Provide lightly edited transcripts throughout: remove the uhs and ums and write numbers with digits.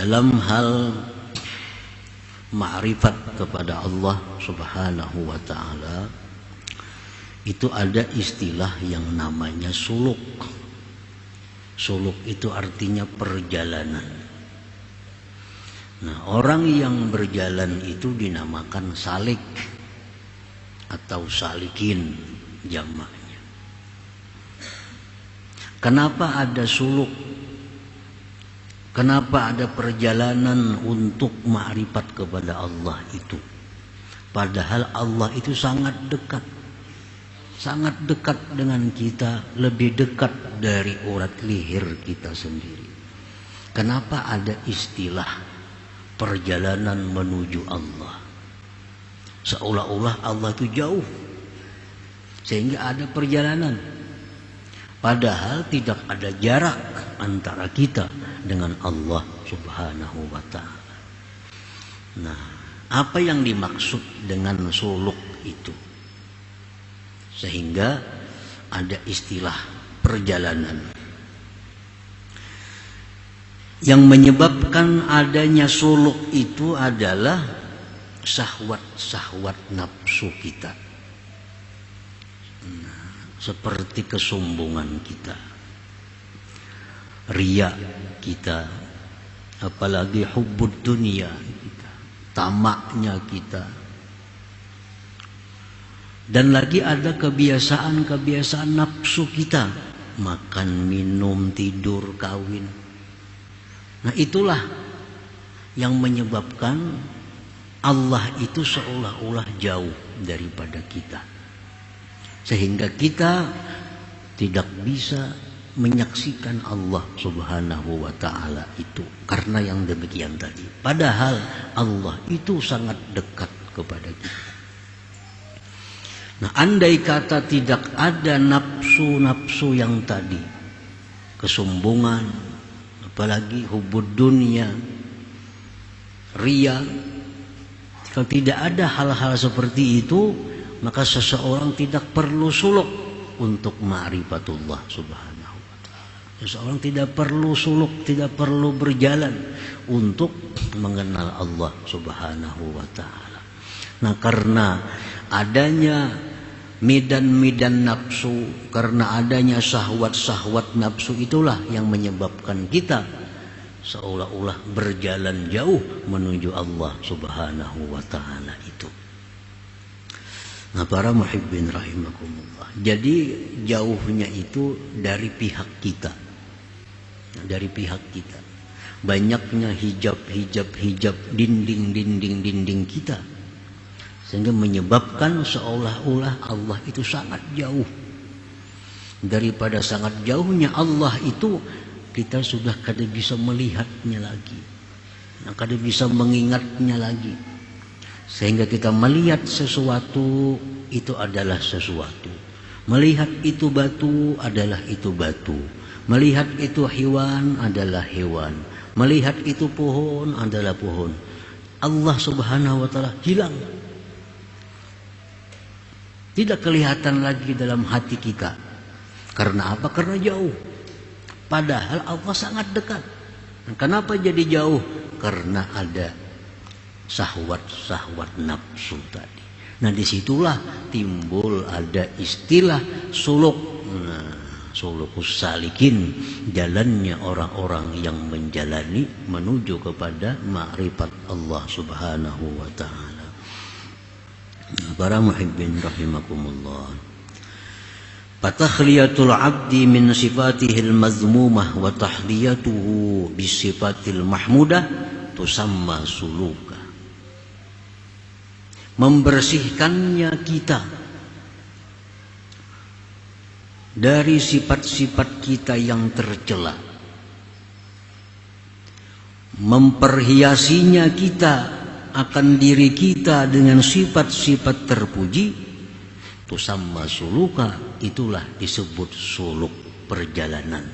dalam hal ma'rifat kepada Allah Subhanahu wa ta'ala itu ada istilah yang namanya suluk. Suluk itu artinya perjalanan. Nah, orang yang berjalan itu dinamakan salik atau salikin jamaknya. Kenapa ada suluk? Kenapa ada perjalanan untuk ma'rifat kepada Allah itu? Padahal Allah itu sangat dekat. Sangat dekat dengan kita, lebih dekat dari urat leher kita sendiri. Kenapa ada istilah perjalanan menuju Allah? Seolah-olah Allah itu jauh, sehingga ada perjalanan. Padahal tidak ada jarak antara kita dengan Allah Subhanahu wa ta'ala. Nah, apa yang dimaksud dengan suluk itu? Sehingga ada istilah perjalanan. Yang menyebabkan adanya suluk itu adalah syahwat-syahwat nafsu kita. Seperti kesombongan kita, riya kita, apalagi hubbud dunia kita, tamaknya kita. Dan lagi ada kebiasaan-kebiasaan nafsu kita, makan, minum, tidur, kawin. Nah, itulah yang menyebabkan Allah itu seolah-olah jauh daripada kita, sehingga kita tidak bisa menyaksikan Allah Subhanahu wa ta'ala itu karena yang demikian tadi. Padahal Allah itu sangat dekat kepada kita. Nah, andai kata tidak ada nafsu-nafsu yang tadi, kesombongan, apalagi hubud dunia, riya, kalau tidak ada hal-hal seperti itu, maka seseorang tidak perlu suluk untuk ma'rifatullah Subhanahu wa ta'ala. Seseorang tidak perlu suluk, tidak perlu berjalan untuk mengenal Allah Subhanahu wa ta'ala. Nah, karena adanya medan-medan nafsu, karena adanya syahwat-syahwat nafsu, itulah yang menyebabkan kita seolah-olah berjalan jauh menuju Allah Subhanahu wa ta'ala itu. Nah, para muhibbin rahimakumullah, jadi jauhnya itu dari pihak kita. Dari pihak kita. Banyaknya hijab dinding kita, sehingga menyebabkan seolah-olah Allah itu sangat jauh. Daripada sangat jauhnya Allah itu, kita sudah kada bisa melihatnya lagi, kada bisa mengingatnya lagi. Sehingga kita melihat sesuatu itu adalah sesuatu, melihat itu batu adalah itu batu, melihat itu hewan adalah hewan, melihat itu pohon adalah pohon. Allah Subhanahu wa ta'ala hilang, tidak kelihatan lagi dalam hati kita. Karena apa? Karena jauh. Padahal Allah sangat dekat. Kenapa jadi jauh? Karena ada syahwat-syahwat nafsu tadi. Nah, disitulah timbul ada istilah suluk. Nah, sulukus salikin, jalannya orang-orang yang menjalani menuju kepada ma'rifat Allah Subhanahu wa ta'ala. Para muhibbin rahimakumullah, fatakhliyatul abdi min sifatihil mazmumah wa tahliyatuhu bisifatil mahmudah tusamma suluka. Membersihkannya kita dari sifat-sifat kita yang tercela, memperhiasinya kita akan diri kita dengan sifat-sifat terpuji, tusamma suluka, itulah disebut suluk perjalanan.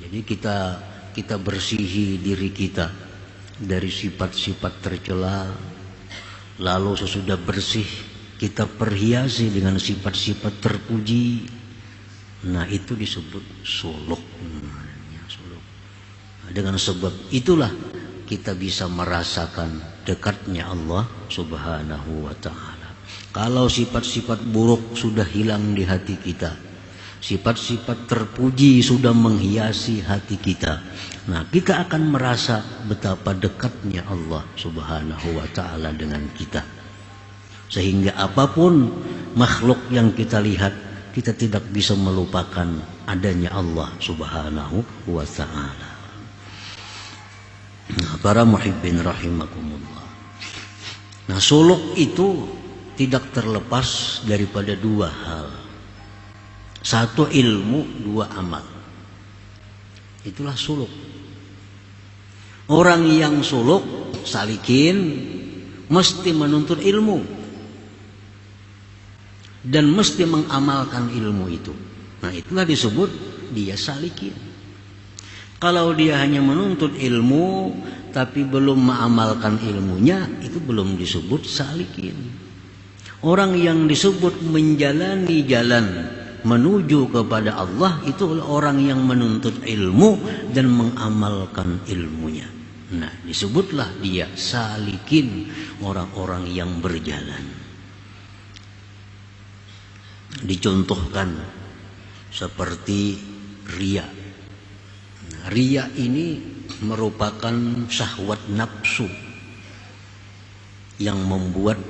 Jadi kita bersihi diri kita dari sifat-sifat tercela, lalu sesudah bersih kita perhiasi dengan sifat-sifat terpuji. Nah, itu disebut suluk. dengan sebab itulah kita bisa merasakan dekatnya Allah Subhanahu wa ta'ala. Kalau sifat-sifat buruk sudah hilang di hati kita, sifat-sifat terpuji sudah menghiasi hati kita, nah kita akan merasa betapa dekatnya Allah Subhanahu wa ta'ala dengan kita. Sehingga apapun makhluk yang kita lihat, kita tidak bisa melupakan adanya Allah Subhanahu wa ta'ala. Nah, para muhibbin rahimakumullah. Nah, suluk itu tidak terlepas daripada dua hal. Satu ilmu, dua amal. Itulah suluk. Orang yang suluk, salikin, mesti menuntut ilmu dan mesti mengamalkan ilmu itu. Nah, itulah disebut dia salikin. Kalau dia hanya menuntut ilmu tapi belum mengamalkan ilmunya, itu belum disebut salikin. Orang yang disebut menjalani jalan menuju kepada Allah itu orang yang menuntut ilmu dan mengamalkan ilmunya. Nah, disebutlah dia salikin, orang-orang yang berjalan. Dicontohkan seperti riya. Nah, riya ini merupakan syahwat nafsu yang membuat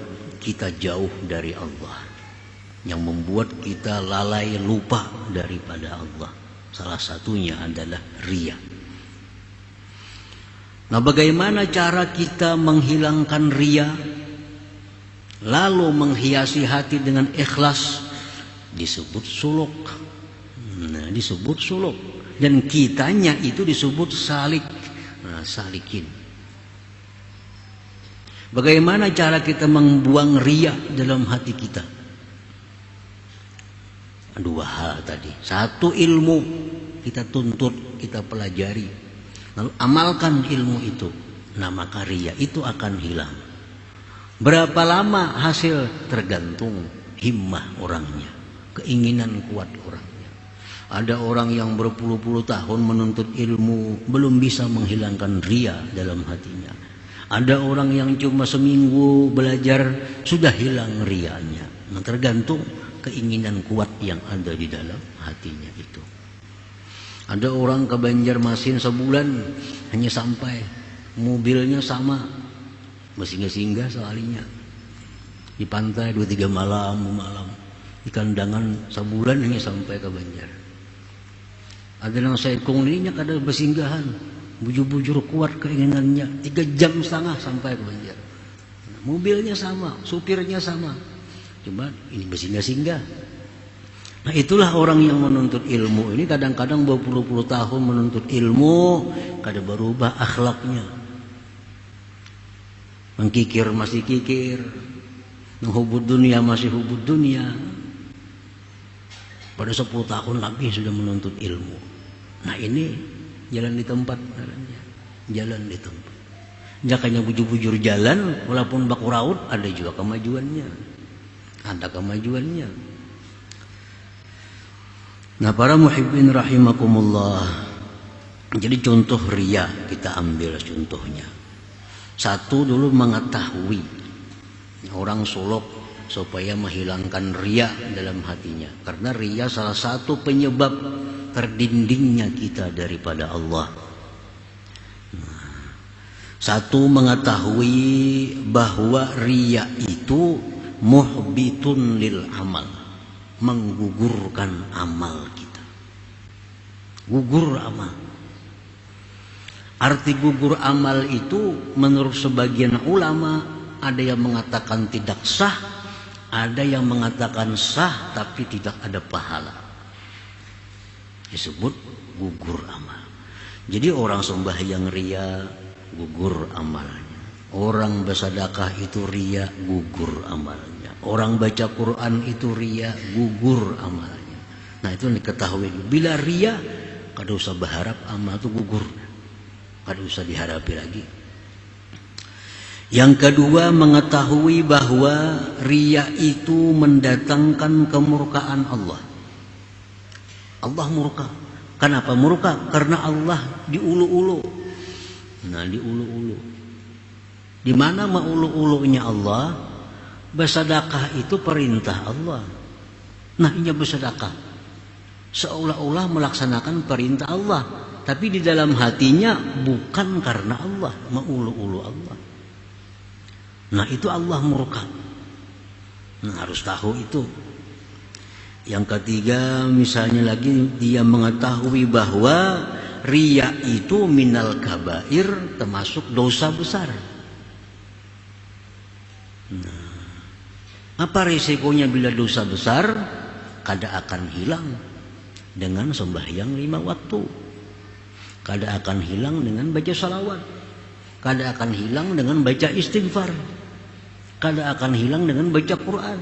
kita jauh dari Allah, yang membuat kita lalai lupa daripada Allah. Salah satunya adalah riya. Nah, bagaimana cara kita menghilangkan riya lalu menghiasi hati dengan ikhlas? Disebut suluk. Nah, disebut suluk. Dan kitanya itu disebut salik. Nah, salikin. Bagaimana cara kita membuang riya dalam hati kita? Dua hal tadi. Satu, ilmu kita tuntut, kita pelajari, lalu amalkan ilmu itu. Nah, maka riya itu akan hilang. Berapa lama hasil? Tergantung himmah orangnya, keinginan kuat orangnya. Ada orang yang berpuluh-puluh tahun menuntut ilmu belum bisa menghilangkan riya dalam hatinya. Ada orang yang cuma seminggu belajar sudah hilang riyanya. Nah, tergantung keinginan kuat yang ada di dalam hatinya itu. Ada orang ke Banjarmasin sebulan hanya sampai, mobilnya sama, masih nggak singgah soalnya. Di pantai 2-3 malam, di kandangan sebulan hanya sampai ke Banjar. Ada yang saya kunglinya kada bersinggahan, bujur-bujur kuat keinginannya, 3,5 jam sampai ke Banjar. Mobilnya sama, supirnya sama, cuma ini bersinggah-singgah. Nah, itulah orang yang menuntut ilmu ini kadang-kadang berpuluh-puluh tahun menuntut ilmu, kada berubah akhlaknya. Mengkikir masih kikir, menghubud dunia masih hubud dunia. Pada 10 tahun lagi sudah menuntut ilmu. Nah, ini jalan di tempat, jalan di tempat. Jakanya bujur-bujur jalan, walaupun baku raut, ada juga kemajuannya. Ada kemajuannya. Nah, para muhibbin rahimakumullah. Jadi contoh riya kita ambil contohnya. Satu dulu mengetahui orang suluk supaya menghilangkan riya dalam hatinya. Karena riya salah satu penyebab terdindingnya kita daripada Allah. Satu, mengetahui bahwa riya itu muhbitun lil amal, menggugurkan amal kita. Gugur amal. Arti gugur amal itu menurut sebagian ulama ada yang mengatakan tidak sah, ada yang mengatakan sah tapi tidak ada pahala. Disebut gugur amal. Jadi orang sembahyang riya, gugur amalnya. Orang bersedekah itu riya, gugur amalnya. Orang baca Quran itu riya, gugur amalnya. Nah, itu diketahui. Bila riya, kada usah berharap amal itu gugur. Kada usah diharapi lagi. Yang kedua, mengetahui bahwa riya itu mendatangkan kemurkaan Allah. Allah murka Kenapa murka? Karena Allah diulu-ulu. Nah, diulu-ulu. Di mana maulu-ulunya Allah? Bersedekah itu perintah Allah. Nah, ini bersedekah. Seolah-olah melaksanakan perintah Allah, tapi di dalam hatinya bukan karena Allah, maulu-ulu Allah. Nah, itu Allah murka. Nah, harus tahu itu. Yang ketiga, misalnya lagi dia mengetahui bahwa riya itu minal kabair, termasuk dosa besar. Nah, apa risikonya bila dosa besar? Kada akan hilang dengan sembahyang 5 waktu. Kada akan hilang dengan baca salawat. Kada akan hilang dengan baca istighfar. Kada akan hilang dengan baca Quran.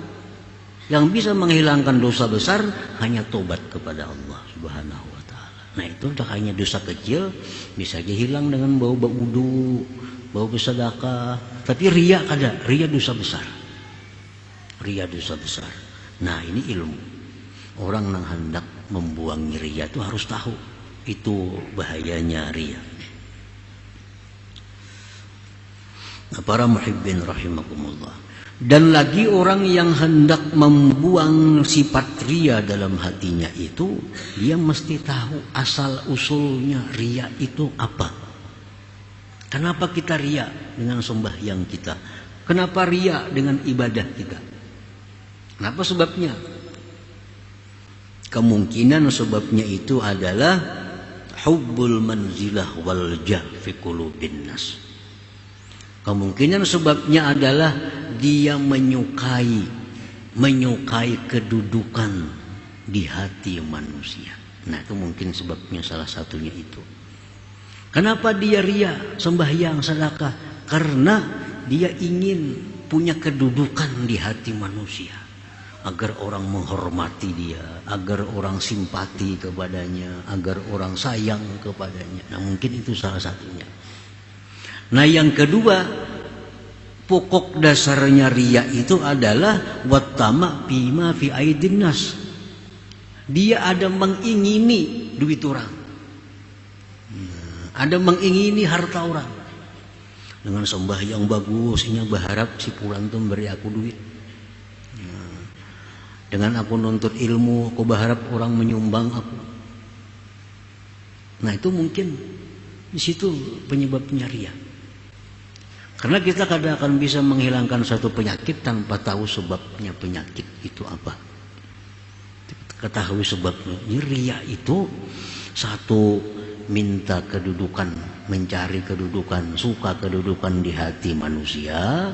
Yang bisa menghilangkan dosa besar hanya tobat kepada Allah Subhanahu wa ta'ala. Nah, itu hanya dosa kecil bisa aja hilang dengan bau wudu, bau bersedekah. Tapi riya kada, riya dosa besar. Riya dosa besar. Nah, ini ilmu. Orang yang hendak membuangi riya itu harus tahu itu bahayanya riya. Nah, para muhibbin rahimakumullah. Dan lagi orang yang hendak membuang sifat riya dalam hatinya itu, dia mesti tahu asal usulnya riya itu apa. Kenapa kita riya dengan sembahyang kita? Kenapa riya dengan ibadah kita? Kenapa sebabnya? Kemungkinan sebabnya itu adalah hubbul manzilah wal jah fi qulubin nas. Kemungkinan sebabnya adalah dia menyukai kedudukan di hati manusia. Nah, itu mungkin sebabnya, salah satunya itu. Kenapa dia riya sembahyang sedekah? Karena dia ingin punya kedudukan di hati manusia, agar orang menghormati dia, agar orang simpati kepadanya, agar orang sayang kepadanya. Nah, mungkin itu salah satunya. Nah, yang kedua, pokok dasarnya riya itu adalah wattama bima fi aidin nas. Dia ada mengingini duit orang. Ada mengingini harta orang. Dengan sembahyang bagus, ini berharap si pulang tuh beri aku duit. Dengan aku nuntut ilmu, aku berharap orang menyumbang aku. Nah, itu mungkin di situ penyebabnya riya. Karena kita kadang akan bisa menghilangkan satu penyakit tanpa tahu sebabnya penyakit itu apa. Ketahui sebabnya. Ini riya itu satu, minta kedudukan, mencari kedudukan, suka kedudukan di hati manusia,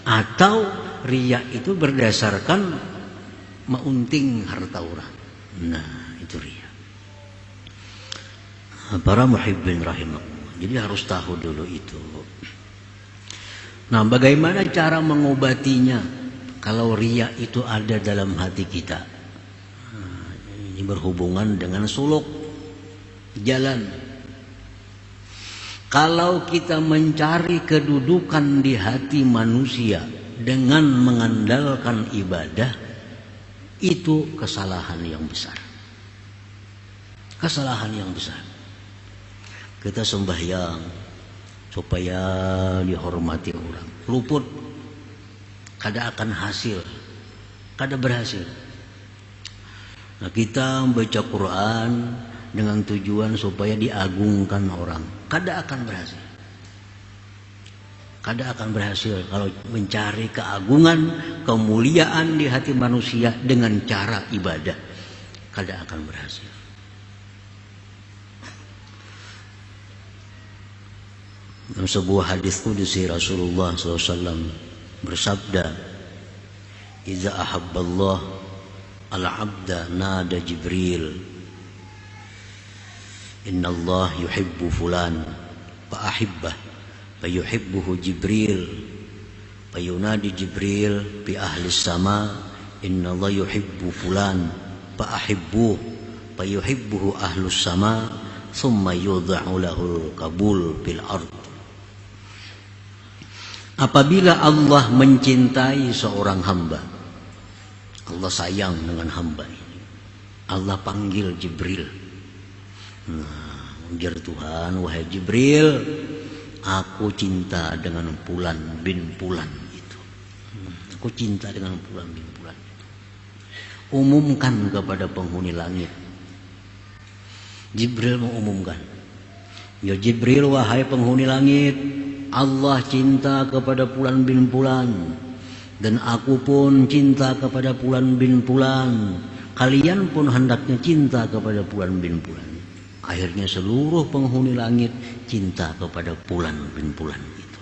atau riya itu berdasarkan meunting harta orang. Nah, itu riya. Para muhibbin rahimakumullah. Jadi harus tahu dulu itu. Nah, bagaimana cara mengobatinya kalau riya itu ada dalam hati kita? Nah, ini berhubungan dengan suluk jalan. Kalau kita mencari kedudukan di hati manusia dengan mengandalkan ibadah, itu kesalahan yang besar. Kesalahan yang besar. Kita sembahyang supaya dihormati orang, luput, kada akan hasil, kada berhasil. Nah, kita membaca Quran dengan tujuan supaya diagungkan orang, kada akan berhasil. Kada akan berhasil kalau mencari keagungan, kemuliaan di hati manusia dengan cara ibadah, kada akan berhasil. Dalam sebuah hadis qudsi Rasulullah SAW bersabda, "Iza ahabballah al-abda nada Jibril, Inna Allah yuhibbu fulan, fa ahibbah, fa yuhibbuhu Jibril, fa yunadi Jibril bi ahli sama, Inna Allah yuhibbu fulan, fa ahibbuh, fa yuhibbuhu ahlus sama, thumma yudha'u lahul kabul bil ard." Apabila Allah mencintai seorang hamba, Allah sayang dengan hamba ini, Allah panggil Jibril, Nah, ujar Tuhan, wahai Jibril, aku cinta dengan Fulan bin Fulan itu. Aku cinta dengan Fulan bin Fulan. Umumkan kepada penghuni langit. Jibril mengumumkan, ya Jibril, wahai penghuni langit, Allah cinta kepada Fulan bin Fulan, dan aku pun cinta kepada Fulan bin Fulan. Kalian pun hendaknya cinta kepada Fulan bin Fulan. Akhirnya seluruh penghuni langit cinta kepada Fulan bin Fulan itu.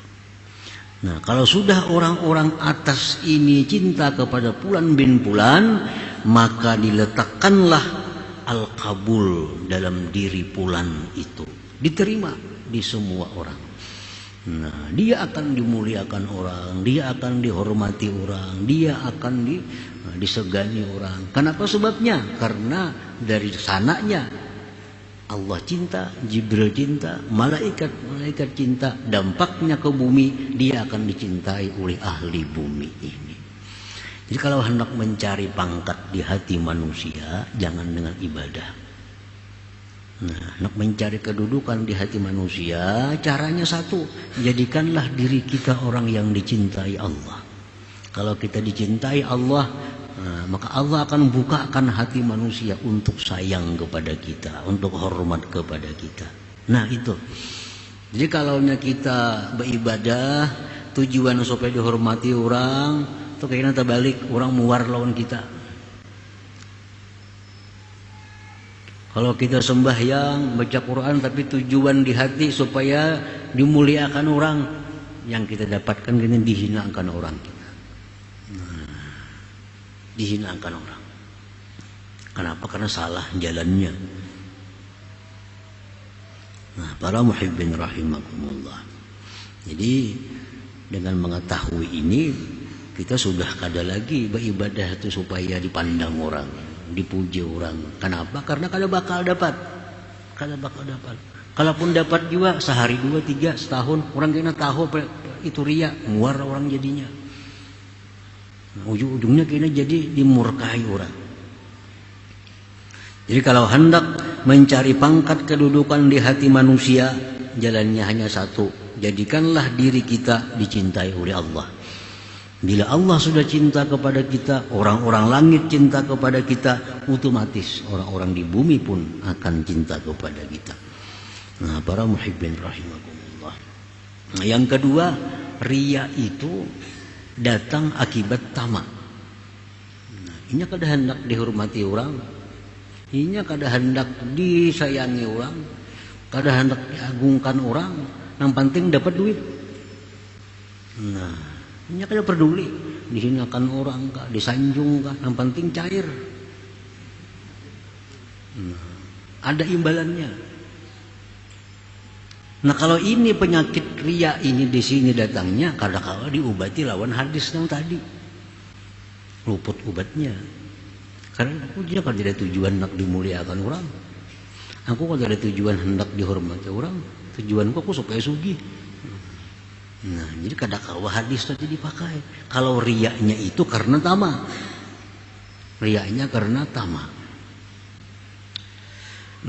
Nah, kalau sudah orang-orang atas ini cinta kepada Fulan bin Fulan, maka diletakkanlah al-qabul dalam diri Fulan itu. Diterima di semua orang. Nah, dia akan dimuliakan orang, dia akan dihormati orang, dia akan disegani orang. Kenapa sebabnya? Karena dari sananya Allah cinta, Jibril cinta, malaikat cinta, dampaknya ke bumi, dia akan dicintai oleh ahli bumi ini. Jadi kalau hendak mencari pangkat di hati manusia, jangan dengan ibadah. Nah, hendak mencari kedudukan di hati manusia, caranya satu, jadikanlah diri kita orang yang dicintai Allah. Kalau kita dicintai Allah, nah, maka Allah akan bukakan hati manusia untuk sayang kepada kita, untuk hormat kepada kita. Nah itu. Jadi kalau kita beribadah tujuan supaya dihormati orang, itu kayaknya terbalik, orang muar lawan kita. Kalau kita sembahyang, baca Quran, tapi tujuan di hati supaya dimuliakan orang, yang kita dapatkan kini dihinakan orang kita. Dihinakan orang. Kenapa? Karena salah jalannya. Nah, para muhibbin rahimakumullah. Jadi dengan mengetahui ini, kita sudah kada lagi beribadah itu supaya dipandang orang, dipuji orang. Kenapa? Karena kada bakal dapat. Kada bakal dapat. Kalaupun dapat juga sehari, 2, 3, setahun, orang kena tahu itu riya, muar orang jadinya. Ujung-ujungnya kena jadi dimurkai orang. Jadi kalau hendak mencari pangkat kedudukan di hati manusia, jalannya hanya satu, jadikanlah diri kita dicintai oleh Allah. Bila Allah sudah cinta kepada kita, orang-orang langit cinta kepada kita, otomatis orang-orang di bumi pun akan cinta kepada kita. Nah, para muhibbin rahimakumullah. Nah, yang kedua, riya itu datang akibat tamak. Nah, ini kada hendak dihormati orang, ini kada hendak disayangi orang, kada hendak diagungkan orang, yang penting dapat duit. Nah, ini kada peduli dihinakan orang kah, disanjung kah, yang penting cair. Nah, ada imbalannya. Nah, kalau ini penyakit riya ini di sini datangnya, kadang-kadang diobati lawan hadis yang tadi. Luput obatnya. Karena aku dia kan tidak tujuan hendak dimuliakan orang. Aku kan tidak tujuan hendak dihormati orang. Tujuanku aku supaya sugih. Nah, jadi kadang-kadang hadis tadi dipakai. Kalau riyanya itu karena tamak. Riyanya karena tamak.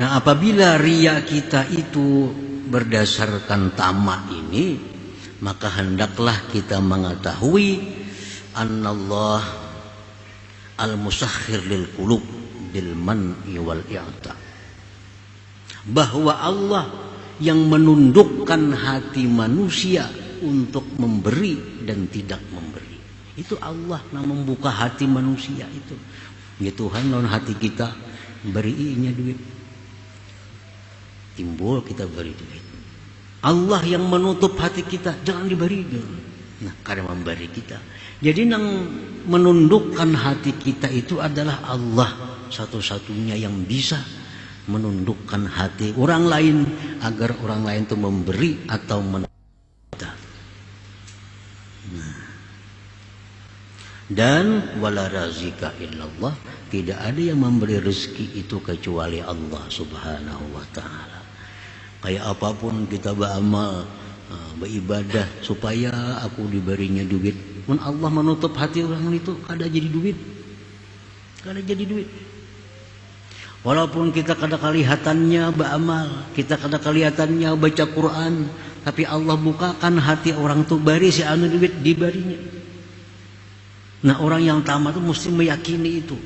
Nah, apabila riya kita itu berdasarkan tamak ini, maka hendaklah kita mengetahui annallah al-musakhir lil qulub bil man'i wal i'ta, bahwa Allah yang menundukkan hati manusia untuk memberi dan tidak memberi. Itu Allah yang membuka hati manusia itu. Ya Tuhan, lawan hati kita berinya duit, timbul kita beri duit. Allah yang menutup hati kita, jangan diberi. Nah, karena memberi kita. Jadi yang menundukkan hati kita itu adalah Allah, satu-satunya yang bisa menundukkan hati orang lain agar orang lain itu memberi atau kita. Nah. Dan wala razika illallah, tidak ada yang memberi rezeki itu kecuali Allah Subhanahu wa taala. Kayak apapun kita beramal, beribadah supaya aku diberinya duit, mun Allah menutup hati orang itu kada jadi duit. Kada jadi duit. Walaupun kita kadang kelihatannya beramal, kita kadang kelihatannya baca Quran, tapi Allah bukakan hati orang itu bari si anu duit di barinya. Nah, orang yang tamat itu mesti meyakini itu.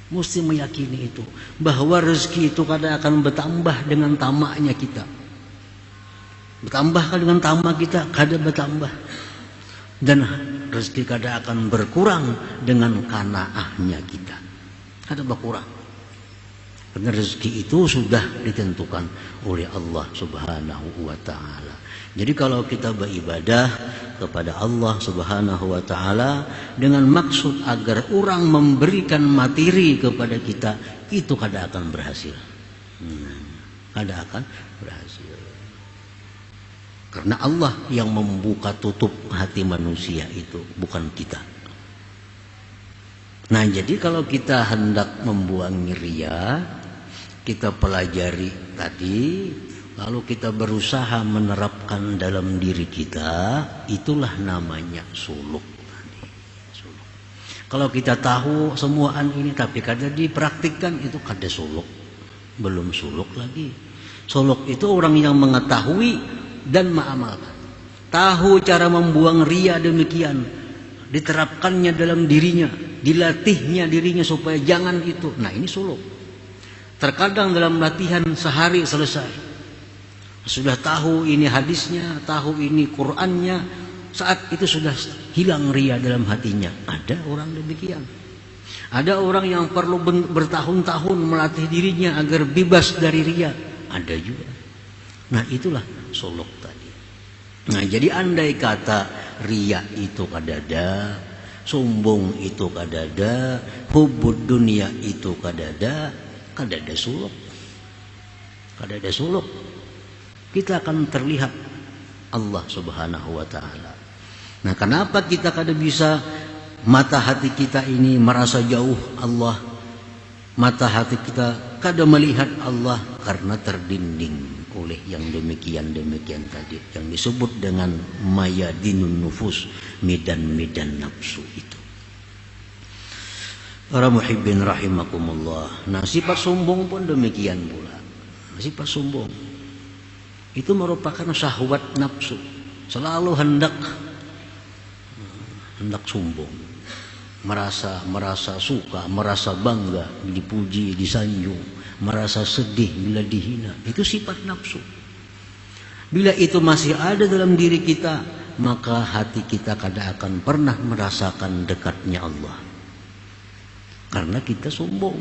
Mesti meyakini itu, bahwa rezeki itu kadang akan bertambah dengan tamaknya kita. Bertambah dengan tamak kita, kadang bertambah. Dan rezeki kadang akan berkurang dengan qanaahnya kita. Kadang berkurang. Karena rezeki itu sudah ditentukan oleh Allah Subhanahu wa taala. Jadi kalau kita beribadah kepada Allah Subhanahu wa taala dengan maksud agar orang memberikan materi kepada kita, itu kada akan berhasil. Kada akan berhasil. Karena Allah yang membuka tutup hati manusia itu, bukan kita. Nah, jadi kalau kita hendak membuang riya, kita pelajari tadi, lalu kita berusaha menerapkan dalam diri kita, itulah namanya suluk. Suluk. Kalau kita tahu semuaan ini tapi kada dipraktikkan, itu kada suluk. Belum suluk lagi. Suluk itu orang yang mengetahui dan mengamalkan. Tahu cara membuang riya demikian, diterapkannya dalam dirinya, dilatihnya dirinya supaya jangan itu. Nah, ini suluk. Terkadang dalam latihan sehari selesai. Sudah tahu ini hadisnya, tahu ini Qur'annya, saat itu sudah hilang riya dalam hatinya. Ada orang demikian. Ada orang yang perlu bertahun-tahun melatih dirinya agar bebas dari riya. Ada juga. Nah, itulah suluk tadi. Nah, jadi andai kata riya itu kadada, sombong itu kadada, hubud dunia itu kadada suluk. Kadada suluk. Kita akan terlihat Allah Subhanahu wa taala. Nah, kenapa kita kada bisa mata hati kita ini merasa jauh Allah? Mata hati kita kada melihat Allah karena terdinding oleh yang demikian tadi, yang disebut dengan mayadinun nufus, medan-medan nafsu itu. Para muhibbin rahimakumullah. Nah, sifat sombong pun demikian pula. Sifat sombong itu merupakan syahwat nafsu. Selalu hendak sombong. Merasa suka, merasa bangga dipuji, disanjung, merasa sedih bila dihina. Itu sifat nafsu. Bila itu masih ada dalam diri kita, maka hati kita kada akan pernah merasakan dekatnya Allah. Karena kita sombong.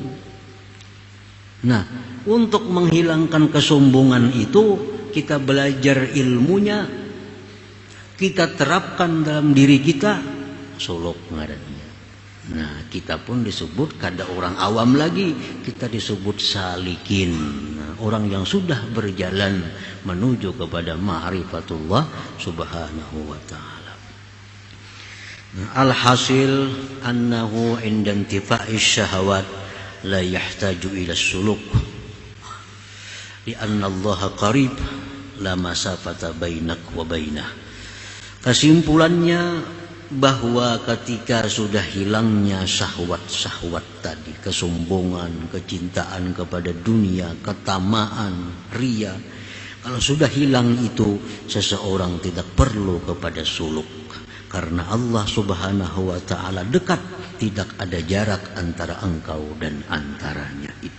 Nah, untuk menghilangkan kesombongan itu, kita belajar ilmunya, kita terapkan dalam diri kita, suluk ngarannya. Nah, kita pun disebut kada orang awam lagi, kita disebut salikin. Nah, orang yang sudah berjalan menuju kepada ma'rifatullah Subhanahu wa ta'ala. Alhasil annahu inda intifa'is syahawat la yahtaju ila suluk lianna Allah qarib la masafata bainak wa bainah. Kesimpulannya bahwa ketika sudah hilangnya syahwat-syahwat tadi, kesombongan, kecintaan kepada dunia, ketamaan, riya, kalau sudah hilang itu, seseorang tidak perlu kepada suluk. Karena Allah Subhanahu wa ta'ala dekat, tidak ada jarak antara engkau dan antaranya itu.